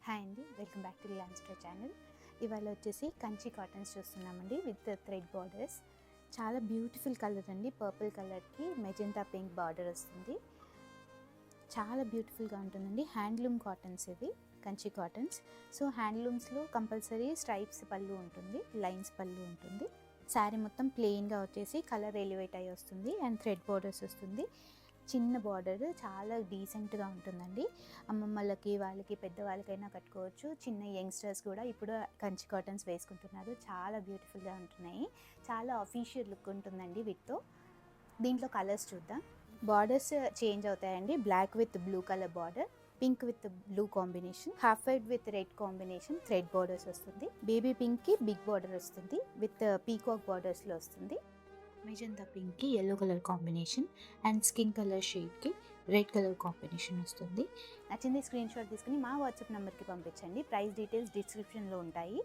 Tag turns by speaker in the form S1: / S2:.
S1: Hi అండి, welcome back to glam store channel. ఇవాళ వచ్చేసి కంచి కాటన్స్ చూస్తున్నామండి విత్ థ్రెడ్ బార్డర్స్. చాలా బ్యూటిఫుల్ కలర్ అండి, పర్పుల్ కలర్కి మెజెంటా పింక్ బార్డర్ వస్తుంది. చాలా బ్యూటిఫుల్గా ఉంటుందండి. హ్యాండ్లూమ్ కాటన్స్ ఇవి, కంచి కాటన్స్. సో హ్యాండ్లూమ్స్లో కంపల్సరీ స్ట్రైప్స్ పళ్ళు ఉంటుంది, లైన్స్ పళ్ళు ఉంటుంది. శారీ మొత్తం ప్లెయిన్గా వచ్చేసి కలర్ ఎలివేట్ అయ్యి వస్తుంది అండ్ థ్రెడ్ బార్డర్స్ వస్తుంది. చిన్న బార్డర్ చాలా డీసెంట్గా ఉంటుందండి. అమ్మమ్మలకి వాళ్ళకి పెద్దవాళ్ళకైనా కట్టుకోవచ్చు. చిన్న యంగ్స్టర్స్ కూడా ఇప్పుడు కంచి కాటన్స్ వేసుకుంటున్నారు. చాలా బ్యూటిఫుల్గా ఉంటున్నాయి. చాలా అఫీషియల్ లుక్ ఉంటుందండి వీటితో. దీంట్లో కలర్స్ చూద్దాం. బార్డర్స్ చేంజ్ అవుతాయండి. Black with blue colour border, pink with blue combination, half white with red combination, thread borders వస్తుంది. బేబీ పింక్కి బిగ్ బార్డర్ వస్తుంది విత్ పీకాక్ బార్డర్స్లో వస్తుంది. మెజంతా పింక్కి yellow colour combination and skin colour షేడ్కి red colour combination వస్తుంది. నచ్చింది screen shot తీసుకుని మా వాట్సాప్ నెంబర్కి పంపించండి. ప్రైస్ డీటెయిల్స్ డిస్క్రిప్షన్లో ఉంటాయి.